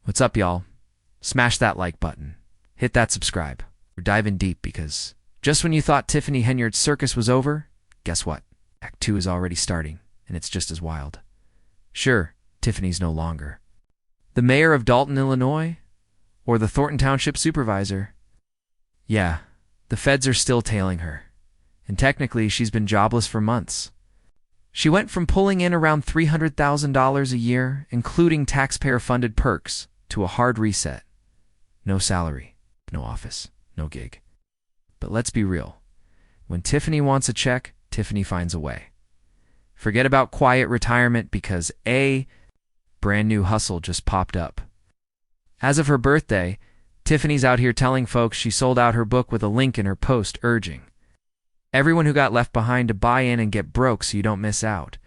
What's up, y'all? Smash that like button. Hit that subscribe. We're diving deep because just when you thought Tiffany Henyard's circus was over, guess what? Act 2 is already starting, and it's just as wild. Sure, Tiffany's no longer the mayor of Dalton, Illinois, or the Thornton Township supervisor. Yeah, the feds are still tailing her, and technically she's been jobless for months. She went from pulling in around $300,000 a year, including taxpayer-funded perks, to a hard reset. No salary, no office, no gig. But let's be real. When Tiffany wants a check, Tiffany finds a way. Forget about quiet retirement because a brand new hustle just popped up. As of her birthday, Tiffany's out here telling folks she sold out her book with a link in her post urging everyone who got left behind to buy in and get broke so you don't miss out.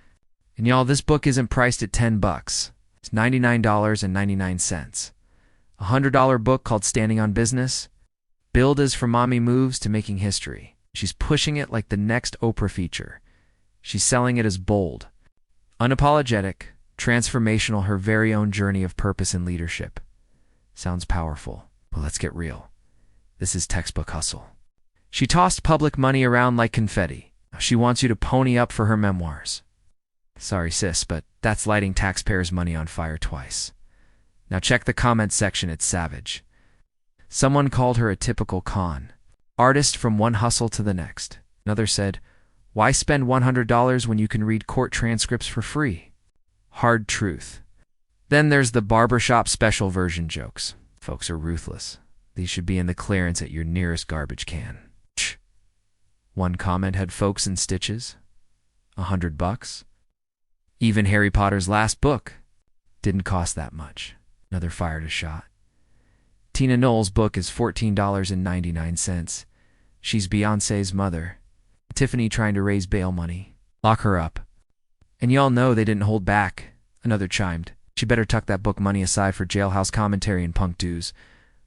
And y'all, this book isn't priced at $10. It's $99.99. A $100 book called Standing on Business. Billed as From Mommy Moves to Making History. She's pushing it like the next Oprah feature. She's selling it as bold, unapologetic, transformational, her very own journey of purpose and leadership. Sounds powerful, but let's get real. This is textbook hustle. She tossed public money around like confetti. She wants you to pony up for her memoirs. Sorry, sis, but that's lighting taxpayers' money on fire twice. Now check the comments section, it's savage. Someone called her a typical con artist from one hustle to the next. Another said, why spend $100 when you can read court transcripts for free? Hard truth. Then there's the barbershop special version jokes. Folks are ruthless. These should be in the clearance at your nearest garbage can. One comment had folks in stitches. $100. Even Harry Potter's last book didn't cost that much. Another fired a shot. Tina Knowles' book is $14.99. She's Beyoncé's mother. Tiffany trying to raise bail money. Lock her up. And y'all know they didn't hold back. Another chimed. She better tuck that book money aside for jailhouse commentary and punk dues.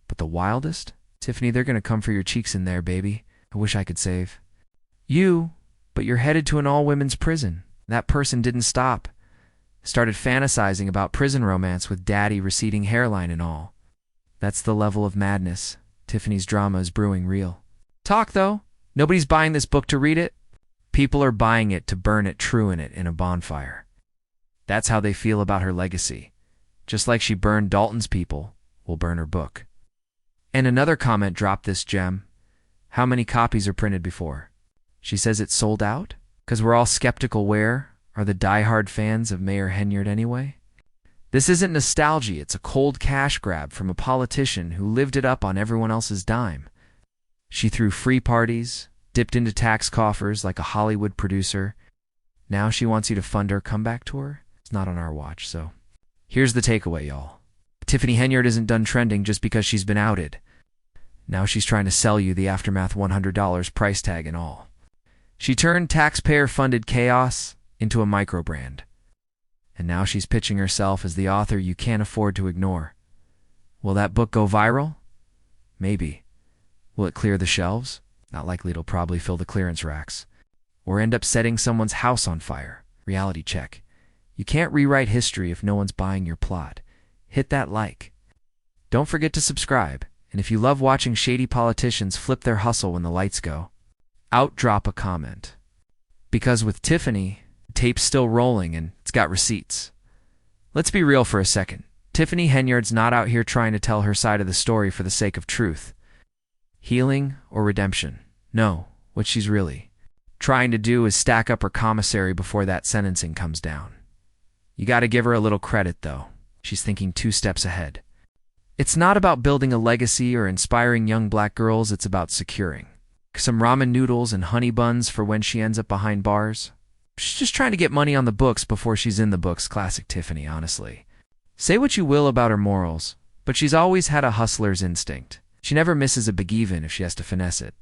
But the wildest? Tiffany, they're gonna come for your cheeks in there, baby. I wish I could save you, but you're headed to an all-women's prison. That person didn't stop. Started fantasizing about prison romance with daddy receding hairline and all. That's the level of madness. Tiffany's drama is brewing real. Talk, though. Nobody's buying this book to read it. People are buying it to burn it true in it in a bonfire. That's how they feel about her legacy. Just like she burned Dalton's people, will burn her book. And another comment dropped this gem. How many copies are printed before? She says it's sold out? Because we're all skeptical. Where are the diehard fans of Mayor Henyard anyway? This isn't nostalgia, it's a cold cash grab from a politician who lived it up on everyone else's dime. She threw free parties, dipped into tax coffers like a Hollywood producer. Now she wants you to fund her comeback tour? It's not on our watch, so here's the takeaway, y'all. Tiffany Henyard isn't done trending just because she's been outed. Now she's trying to sell you the aftermath $100 price tag and all. She turned taxpayer-funded chaos into a micro-brand. And now she's pitching herself as the author you can't afford to ignore. Will that book go viral? Maybe. Will it clear the shelves? Not likely. It'll probably fill the clearance racks. Or end up setting someone's house on fire. Reality check. You can't rewrite history if no one's buying your plot. Hit that like. Don't forget to subscribe. And if you love watching shady politicians flip their hustle when the lights go, drop a comment. Because with Tiffany, the tape's still rolling and it's got receipts. Let's be real for a second. Tiffany Henyard's not out here trying to tell her side of the story for the sake of truth, healing, or redemption. No, what she's really trying to do is stack up her commissary before that sentencing comes down. You gotta give her a little credit, though. She's thinking 2 steps ahead. It's not about building a legacy or inspiring young black girls, it's about securing some ramen noodles and honey buns for when she ends up behind bars. She's just trying to get money on the books before she's in the books. Classic Tiffany, honestly. Say what you will about her morals, but she's always had a hustler's instinct. She never misses a big even if she has to finesse it.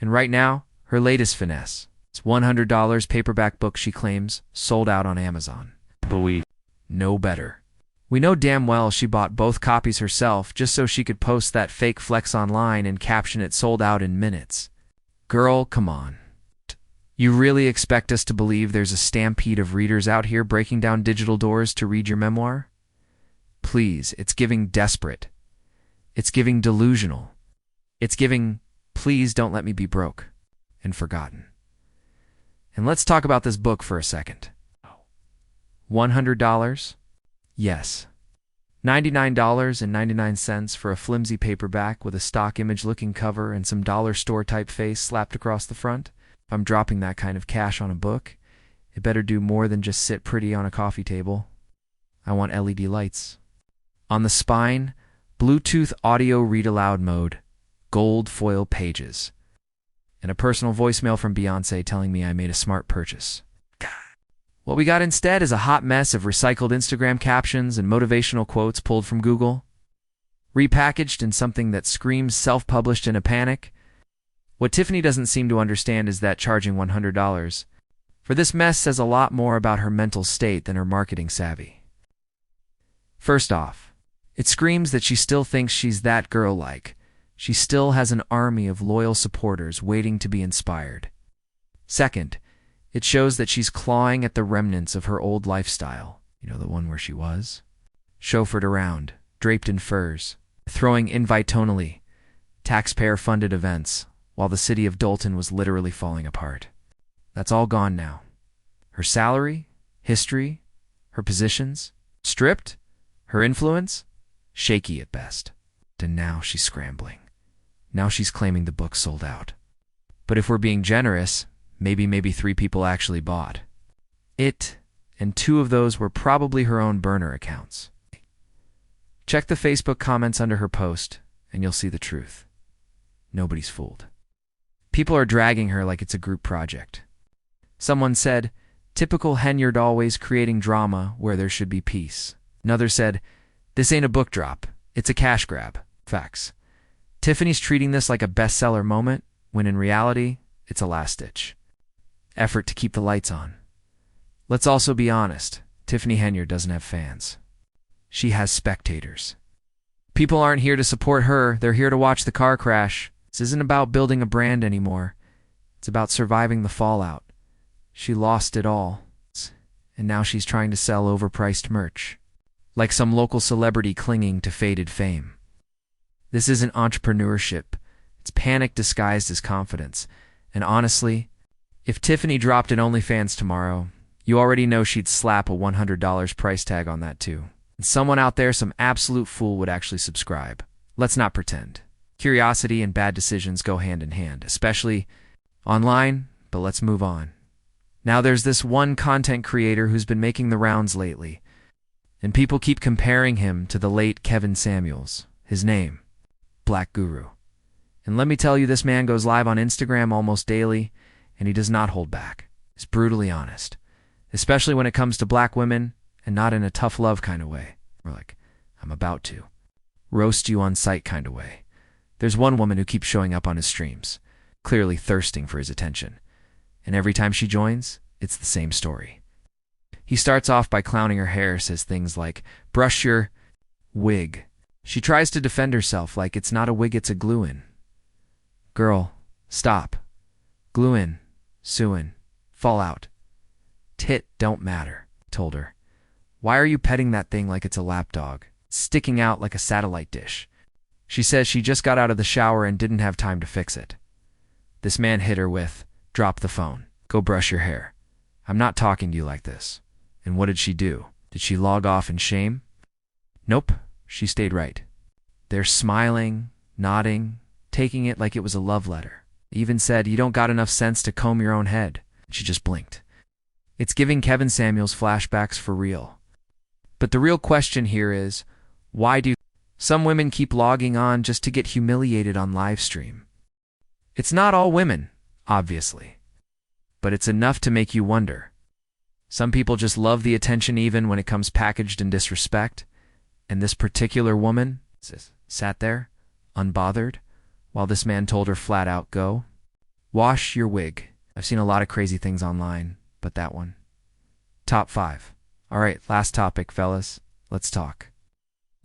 And right now, her latest finesse. It's $100 paperback book she claims sold out on Amazon. But we know better. We know damn well she bought both copies herself just so she could post that fake flex online and caption it sold out in minutes. Girl, come on. You really expect us to believe there's a stampede of readers out here breaking down digital doors to read your memoir? please. It's giving desperate. It's giving delusional. It's giving, please don't let me be broke and forgotten. And let's talk about this book for a second. $100? Yes. $99.99 for a flimsy paperback with a stock image-looking cover and some dollar store typeface slapped across the front? If I'm dropping that kind of cash on a book, it better do more than just sit pretty on a coffee table. I want LED lights. On the spine, Bluetooth audio read-aloud mode, gold foil pages, and a personal voicemail from Beyoncé telling me I made a smart purchase. What we got instead is a hot mess of recycled Instagram captions and motivational quotes pulled from Google, repackaged in something that screams self-published in a panic. What Tiffany doesn't seem to understand is that charging $100 for this mess says a lot more about her mental state than her marketing savvy. First off, it screams that she still thinks she's that girl-like. She still has an army of loyal supporters waiting to be inspired. Second, it shows that she's clawing at the remnants of her old lifestyle, the one where she was, chauffeured around, draped in furs, throwing invite-tonally, taxpayer-funded events, while the city of Dalton was literally falling apart. That's all gone now. Her salary, history, her positions, stripped, her influence, shaky at best. And now she's scrambling. Now she's claiming the book sold out. But if we're being generous, maybe 3 people actually bought it, and 2 of those were probably her own burner accounts. Check the Facebook comments under her post, and you'll see the truth. Nobody's fooled. People are dragging her like it's a group project. Someone said, "Typical Henyard always creating drama where there should be peace." Another said, "This ain't a book drop, it's a cash grab." Facts. Tiffany's treating this like a bestseller moment, when in reality, it's a last-ditch effort to keep the lights on. Let's also be honest, Tiffany Henyard doesn't have fans. She has spectators. People aren't here to support her, they're here to watch the car crash. This isn't about building a brand anymore. It's about surviving the fallout. She lost it all, and now she's trying to sell overpriced merch, like some local celebrity clinging to faded fame. This isn't entrepreneurship. It's panic disguised as confidence. And honestly, if Tiffany dropped an OnlyFans tomorrow, you already know she'd slap a $100 price tag on that too. And someone out there, some absolute fool, would actually subscribe. Let's not pretend. Curiosity and bad decisions go hand in hand, especially online, but let's move on. Now there's this one content creator who's been making the rounds lately, and people keep comparing him to the late Kevin Samuels. His name, Black Guru. And let me tell you, this man goes live on Instagram almost daily, and he does not hold back. He's brutally honest, especially when it comes to black women, and not in a tough love kind of way, or like, I'm about to roast you on sight kind of way. There's one woman who keeps showing up on his streams, clearly thirsting for his attention, and every time she joins, it's the same story. He starts off by clowning her hair, says things like, "Brush your wig." She tries to defend herself like it's not a wig, it's a glue-in. Girl, stop. Glue-in, sue-in, fall out. Tit don't matter, told her. Why are you petting that thing like it's a lapdog, sticking out like a satellite dish? She says she just got out of the shower and didn't have time to fix it. This man hit her with, "Drop the phone. Go brush your hair. I'm not talking to you like this." And what did she do? Did she log off in shame? Nope, she stayed right. They're smiling, nodding, taking it like it was a love letter. Even said, "You don't got enough sense to comb your own head." She just blinked. It's giving Kevin Samuels flashbacks for real. But the real question here is, why do some women keep logging on just to get humiliated on live stream? It's not all women, obviously, but it's enough to make you wonder. Some people just love the attention even when it comes packaged in disrespect, and this particular woman sat there, unbothered, while this man told her flat out, "Go wash your wig." I've seen a lot of crazy things online, but that one. Top 5. All right, last topic, fellas. Let's talk.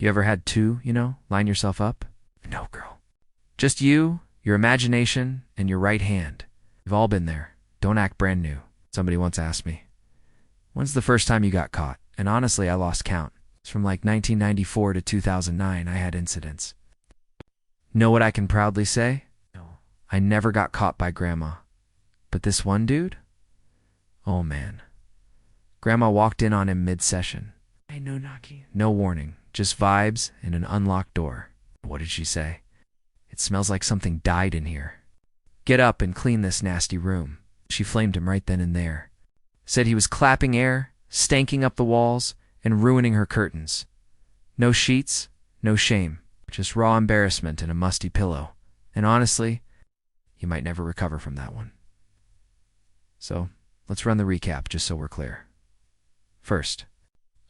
You ever had two, line yourself up? No, girl. Just you, your imagination, and your right hand. We've all been there. Don't act brand new. Somebody once asked me, "When's the first time you got caught?" And honestly, I lost count. It's from like 1994 to 2009 I had incidents. Know what I can proudly say? No. I never got caught by Grandma. But this one dude? Oh man. Grandma walked in on him mid-session. Hey, no knocking. No warning, just vibes and an unlocked door. What did she say? It smells like something died in here. Get up and clean this nasty room. She flamed him right then and there. Said he was clapping air, stanking up the walls, and ruining her curtains. No sheets, no shame, just raw embarrassment and a musty pillow. And honestly, you might never recover from that one. So, let's run the recap just so we're clear. First,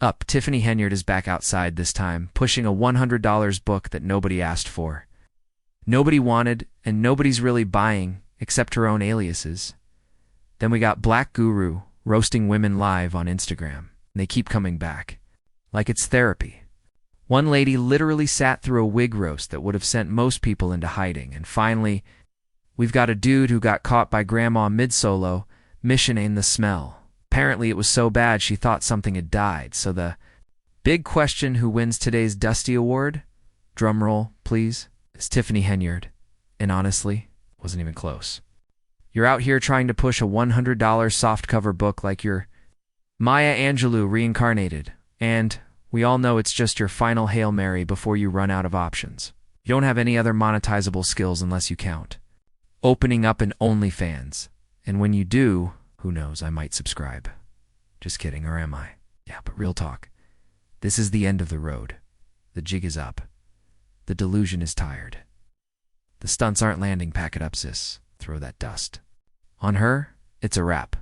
up, Tiffany Henyard is back outside this time, pushing a $100 book that nobody asked for. Nobody wanted, and nobody's really buying, except her own aliases. Then we got Black Guru roasting women live on Instagram, and they keep coming back. Like it's therapy. One lady literally sat through a wig roast that would have sent most people into hiding, and finally, we've got a dude who got caught by Grandma mid-solo, missioning the smell. Apparently it was so bad she thought something had died, so the big question who wins today's Dusty Award, drum roll, please, is Tiffany Henyard. And honestly, wasn't even close. You're out here trying to push a $100 softcover book like you're Maya Angelou reincarnated, and we all know it's just your final Hail Mary before you run out of options. You don't have any other monetizable skills unless you count opening up an OnlyFans. And when you do, who knows, I might subscribe. Just kidding, or am I? Yeah, but real talk. This is the end of the road. The jig is up. The delusion is tired. The stunts aren't landing, pack it up, sis. Throw that dust. On her, it's a wrap.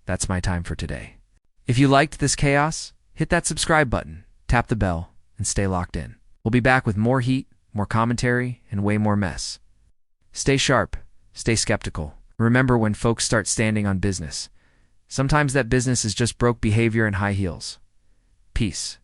That's my time for today. If you liked this chaos, hit that subscribe button, tap the bell, and stay locked in. We'll be back with more heat, more commentary, and way more mess. Stay sharp, stay skeptical. Remember when folks start standing on business. Sometimes that business is just broke behavior and high heels. Peace.